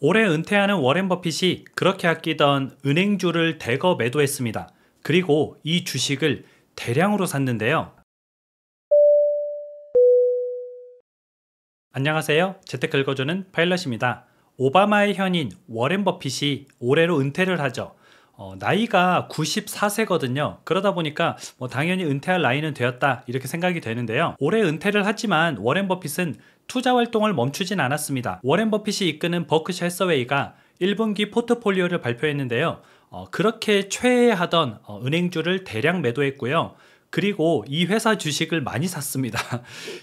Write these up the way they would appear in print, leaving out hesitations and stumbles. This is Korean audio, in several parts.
올해 은퇴하는 워렌 버핏이 그렇게 아끼던 은행주를 대거 매도했습니다. 그리고 이 주식을 대량으로 샀는데요. 안녕하세요. 재테크 읽어주는 파일럿입니다. 오바마의 현인 워렌 버핏이 올해로 은퇴를 하죠. 나이가 94세거든요. 그러다 보니까 당연히 은퇴할 나이는 되었다 이렇게 생각이 되는데요. 올해 은퇴를 하지만 워렌 버핏은 투자 활동을 멈추진 않았습니다. 워렌 버핏이 이끄는 버크셔 해서웨이가 1분기 포트폴리오를 발표했는데요. 그렇게 최애하던 은행주를 대량 매도했고요. 그리고 이 회사 주식을 많이 샀습니다.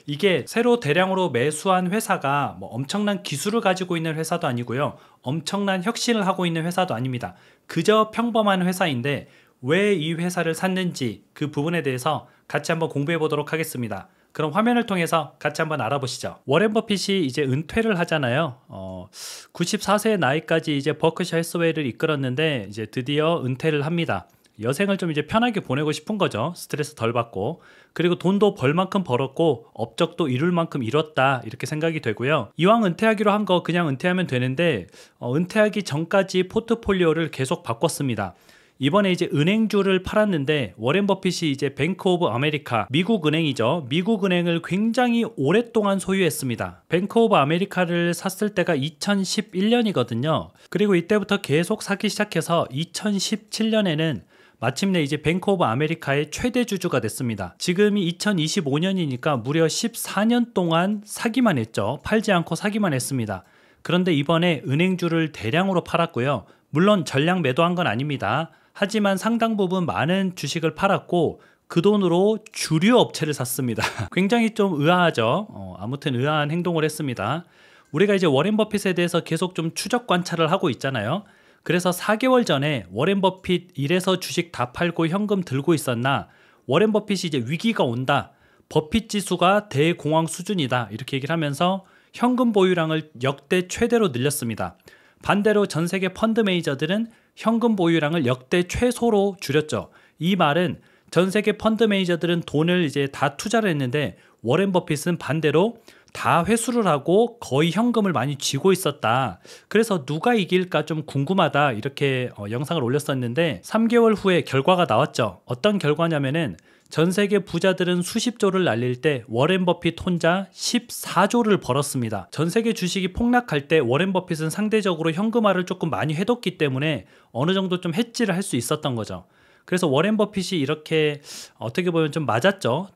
이게 새로 대량으로 매수한 회사가 엄청난 기술을 가지고 있는 회사도 아니고요. 엄청난 혁신을 하고 있는 회사도 아닙니다. 그저 평범한 회사인데 왜 이 회사를 샀는지 그 부분에 대해서 같이 한번 공부해 보도록 하겠습니다. 그럼 화면을 통해서 같이 한번 알아보시죠. 워렌 버핏이 이제 은퇴를 하잖아요. 94세의 나이까지 이제 버크셔 해서웨이를 이끌었는데 이제 드디어 은퇴를 합니다. 여생을 좀 이제 편하게 보내고 싶은 거죠. 스트레스 덜 받고. 그리고 돈도 벌 만큼 벌었고 업적도 이룰 만큼 이뤘다 이렇게 생각이 되고요. 이왕 은퇴하기로 한 거 그냥 은퇴하면 되는데 은퇴하기 전까지 포트폴리오를 계속 바꿨습니다. 이번에 이제 은행주를 팔았는데 워렌 버핏이 이제 뱅크 오브 아메리카, 미국 은행이죠. 미국 은행을 굉장히 오랫동안 소유했습니다. 뱅크 오브 아메리카를 샀을 때가 2011년이거든요. 그리고 이때부터 계속 사기 시작해서 2017년에는 마침내 이제 뱅크 오브 아메리카의 최대 주주가 됐습니다. 지금이 2025년이니까 무려 14년 동안 사기만 했죠. 팔지 않고 사기만 했습니다. 그런데 이번에 은행주를 대량으로 팔았고요. 물론 전량 매도한 건 아닙니다. 하지만 상당 부분 많은 주식을 팔았고 그 돈으로 주류 업체를 샀습니다. 굉장히 좀 의아하죠. 아무튼 의아한 행동을 했습니다. 우리가 이제 워렌 버핏에 대해서 계속 좀 추적 관찰을 하고 있잖아요. 그래서 4개월 전에 워렌 버핏 이래서 주식 다 팔고 현금 들고 있었나, 워렌 버핏이 이제 위기가 온다, 버핏 지수가 대공황 수준이다 이렇게 얘기를 하면서 현금 보유량을 역대 최대로 늘렸습니다. 반대로 전 세계 펀드 매니저들은 현금 보유량을 역대 최소로 줄였죠. 이 말은 전 세계 펀드 매니저들은 돈을 이제 다 투자를 했는데 워렌 버핏은 반대로 다 회수를 하고 거의 현금을 많이 쥐고 있었다. 그래서 누가 이길까 좀 궁금하다 이렇게 영상을 올렸었는데 3개월 후에 결과가 나왔죠. 어떤 결과냐면은 전 세계 부자들은 수십조를 날릴 때 워렌 버핏 혼자 14조를 벌었습니다. 전 세계 주식이 폭락할 때 워렌 버핏은 상대적으로 현금화를 조금 많이 해뒀기 때문에 어느 정도 좀 해지를 할 수 있었던 거죠. 그래서 워렌 버핏이 이렇게 어떻게 보면 좀 맞았죠.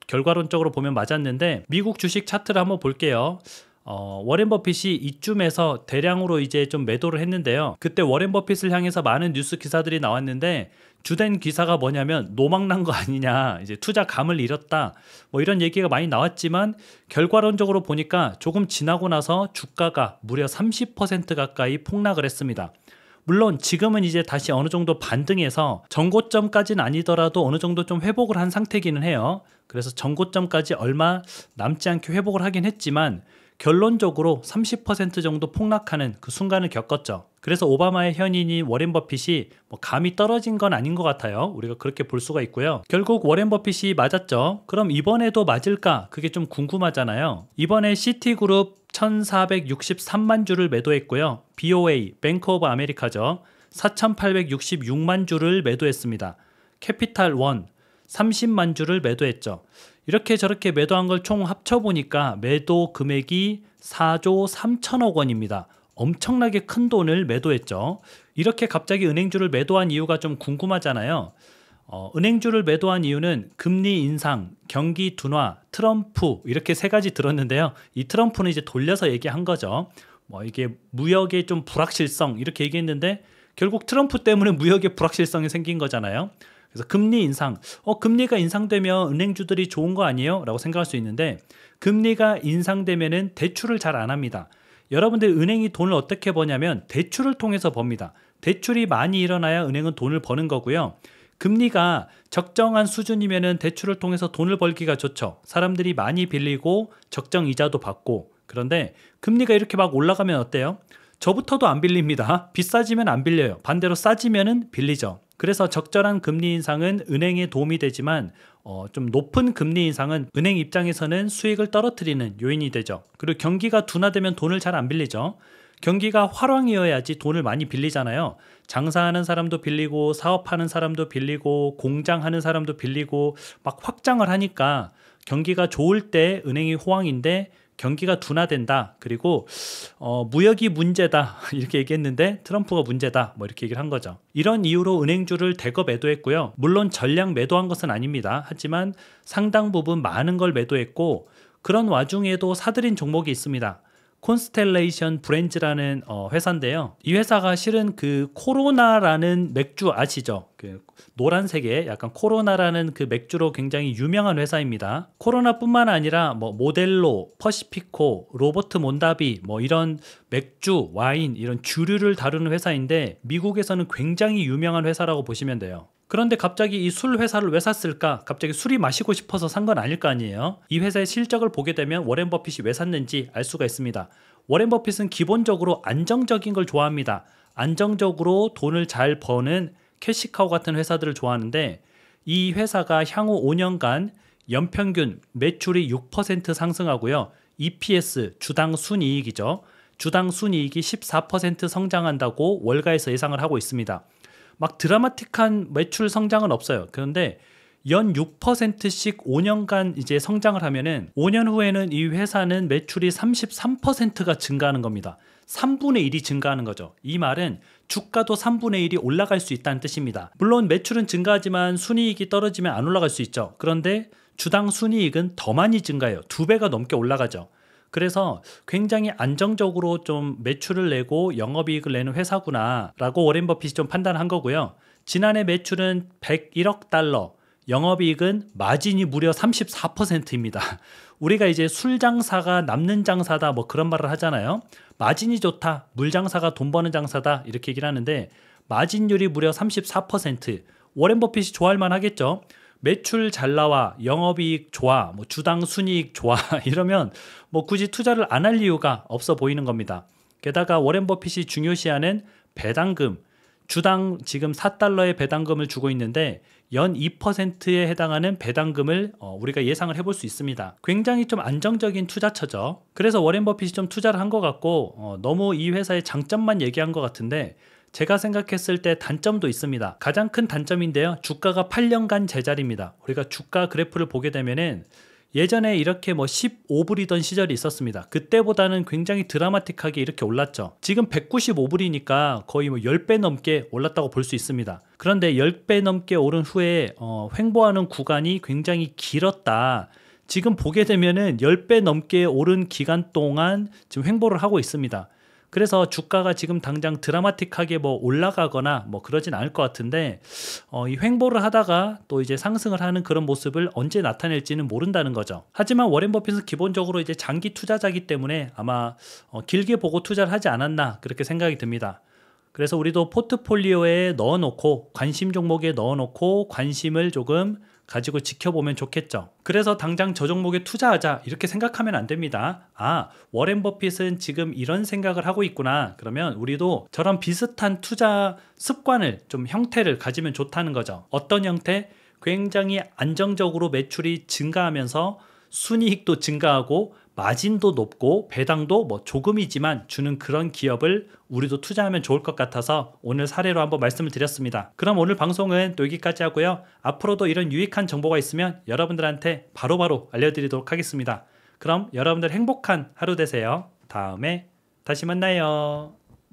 결과론적으로 보면 맞았는데 미국 주식 차트를 한번 볼게요. 워렌 버핏이 이쯤에서 대량으로 이제 좀 매도를 했는데요. 그때 워렌 버핏을 향해서 많은 뉴스 기사들이 나왔는데 주된 기사가 뭐냐면 노망난 거 아니냐, 이제 투자 감을 잃었다, 이런 얘기가 많이 나왔지만 결과론적으로 보니까 조금 지나고 나서 주가가 무려 30% 가까이 폭락을 했습니다. 물론 지금은 이제 다시 어느 정도 반등해서 전고점까지는 아니더라도 어느 정도 좀 회복을 한 상태기는 해요. 그래서 전고점까지 얼마 남지 않게 회복을 하긴 했지만 결론적으로 30% 정도 폭락하는 그 순간을 겪었죠. 그래서 오바마의 현인인 워렌 버핏이 감이 떨어진 건 아닌 것 같아요. 우리가 그렇게 볼 수가 있고요. 결국 워렌 버핏이 맞았죠. 그럼 이번에도 맞을까? 그게 좀 궁금하잖아요. 이번에 시티그룹 1463만 주를 매도했고요. BOA, 뱅크 오브 아메리카죠. 4866만 주를 매도했습니다. 캐피탈 원 30만 주를 매도했죠. 이렇게 저렇게 매도한 걸 총 합쳐보니까 매도 금액이 4조 3천억 원입니다. 엄청나게 큰 돈을 매도했죠. 이렇게 갑자기 은행주를 매도한 이유가 좀 궁금하잖아요. 은행주를 매도한 이유는 금리 인상, 경기 둔화, 트럼프 이렇게 세 가지 들었는데요. 이 트럼프는 이제 돌려서 얘기한 거죠. 이게 무역의 좀 불확실성 이렇게 얘기했는데 결국 트럼프 때문에 무역의 불확실성이 생긴 거잖아요. 그래서 금리 인상, 금리가 인상되면 은행주들이 좋은 거 아니에요? 라고 생각할 수 있는데 금리가 인상되면은 대출을 잘 안 합니다. 여러분들 은행이 돈을 어떻게 버냐면 대출을 통해서 법니다. 대출이 많이 일어나야 은행은 돈을 버는 거고요. 금리가 적정한 수준이면은 대출을 통해서 돈을 벌기가 좋죠. 사람들이 많이 빌리고 적정 이자도 받고. 그런데 금리가 이렇게 막 올라가면 어때요? 저부터도 안 빌립니다. 비싸지면 안 빌려요. 반대로 싸지면은 빌리죠. 그래서 적절한 금리 인상은 은행에 도움이 되지만 좀 높은 금리 인상은 은행 입장에서는 수익을 떨어뜨리는 요인이 되죠. 그리고 경기가 둔화되면 돈을 잘 안 빌리죠. 경기가 활황이어야지 돈을 많이 빌리잖아요. 장사하는 사람도 빌리고 사업하는 사람도 빌리고 공장하는 사람도 빌리고 막 확장을 하니까 경기가 좋을 때 은행이 호황인데 경기가 둔화된다. 그리고 무역이 문제다. 이렇게 얘기했는데 트럼프가 문제다. 뭐 이렇게 얘기를 한 거죠. 이런 이유로 은행주를 대거 매도했고요. 물론 전량 매도한 것은 아닙니다. 하지만 상당 부분 많은 걸 매도했고 그런 와중에도 사들인 종목이 있습니다. 콘스텔레이션 브랜즈라는 회사인데요. 이 회사가 실은 그 코로나라는 맥주 아시죠? 그 노란색의 약간 코로나라는 그 맥주로 굉장히 유명한 회사입니다. 코로나뿐만 아니라 뭐 모델로, 퍼시피코, 로버트 몬다비 뭐 이런 맥주, 와인 이런 주류를 다루는 회사인데 미국에서는 굉장히 유명한 회사라고 보시면 돼요. 그런데 갑자기 이 술 회사를 왜 샀을까? 갑자기 술이 마시고 싶어서 산 건 아닐 거 아니에요. 이 회사의 실적을 보게 되면 워렌 버핏이 왜 샀는지 알 수가 있습니다. 워렌 버핏은 기본적으로 안정적인 걸 좋아합니다. 안정적으로 돈을 잘 버는 캐시카우 같은 회사들을 좋아하는데 이 회사가 향후 5년간 연평균 매출이 6% 상승하고요. EPS, 주당 순이익이죠. 주당 순이익이 14% 성장한다고 월가에서 예상을 하고 있습니다. 막 드라마틱한 매출 성장은 없어요. 그런데 연 6%씩 5년간 이제 성장을 하면은 5년 후에는 이 회사는 매출이 33%가 증가하는 겁니다. 3분의 1이 증가하는 거죠. 이 말은 주가도 3분의 1이 올라갈 수 있다는 뜻입니다. 물론 매출은 증가하지만 순이익이 떨어지면 안 올라갈 수 있죠. 그런데 주당 순이익은 더 많이 증가해요. 2배가 넘게 올라가죠. 그래서 굉장히 안정적으로 좀 매출을 내고 영업이익을 내는 회사구나 라고 워렌 버핏이 좀 판단한 거고요. 지난해 매출은 101억 달러, 영업이익은 마진이 무려 34%입니다. 우리가 이제 술 장사가 남는 장사다 뭐 그런 말을 하잖아요. 마진이 좋다, 물 장사가 돈 버는 장사다 이렇게 얘기를 하는데 마진율이 무려 34%. 워렌 버핏이 좋아할 만 하겠죠. 매출 잘 나와, 영업이익 좋아, 뭐 주당 순이익 좋아 이러면 뭐 굳이 투자를 안 할 이유가 없어 보이는 겁니다. 게다가 워렌 버핏이 중요시하는 배당금, 주당 지금 4달러의 배당금을 주고 있는데 연 2%에 해당하는 배당금을 우리가 예상을 해볼 수 있습니다. 굉장히 좀 안정적인 투자처죠. 그래서 워렌 버핏이 좀 투자를 한 것 같고 너무 이 회사의 장점만 얘기한 것 같은데 제가 생각했을 때 단점도 있습니다. 가장 큰 단점인데요. 주가가 8년간 제자리입니다. 우리가 주가 그래프를 보게 되면은 예전에 이렇게 뭐 15불이던 시절이 있었습니다. 그때보다는 굉장히 드라마틱하게 이렇게 올랐죠. 지금 195불이니까 거의 뭐 10배 넘게 올랐다고 볼 수 있습니다. 그런데 10배 넘게 오른 후에 횡보하는 구간이 굉장히 길었다. 지금 보게 되면은 10배 넘게 오른 기간 동안 지금 횡보를 하고 있습니다. 그래서 주가가 지금 당장 드라마틱하게 뭐 올라가거나 뭐 그러진 않을 것 같은데 이 횡보를 하다가 또 이제 상승을 하는 그런 모습을 언제 나타낼지는 모른다는 거죠. 하지만 워렌 버핏은 기본적으로 이제 장기 투자자이기 때문에 아마 길게 보고 투자를 하지 않았나 그렇게 생각이 듭니다. 그래서 우리도 포트폴리오에 넣어놓고 관심 종목에 넣어놓고 관심을 조금 가지고 지켜보면 좋겠죠. 그래서 당장 저 종목에 투자하자 이렇게 생각하면 안 됩니다. 아, 워렌 버핏은 지금 이런 생각을 하고 있구나. 그러면 우리도 저런 비슷한 투자 습관을 좀 형태를 가지면 좋다는 거죠. 어떤 형태? 굉장히 안정적으로 매출이 증가하면서 순이익도 증가하고 마진도 높고 배당도 뭐 조금이지만 주는 그런 기업을 우리도 투자하면 좋을 것 같아서 오늘 사례로 한번 말씀을 드렸습니다. 그럼 오늘 방송은 또 여기까지 하고요. 앞으로도 이런 유익한 정보가 있으면 여러분들한테 바로바로 알려드리도록 하겠습니다. 그럼 여러분들 행복한 하루 되세요. 다음에 다시 만나요.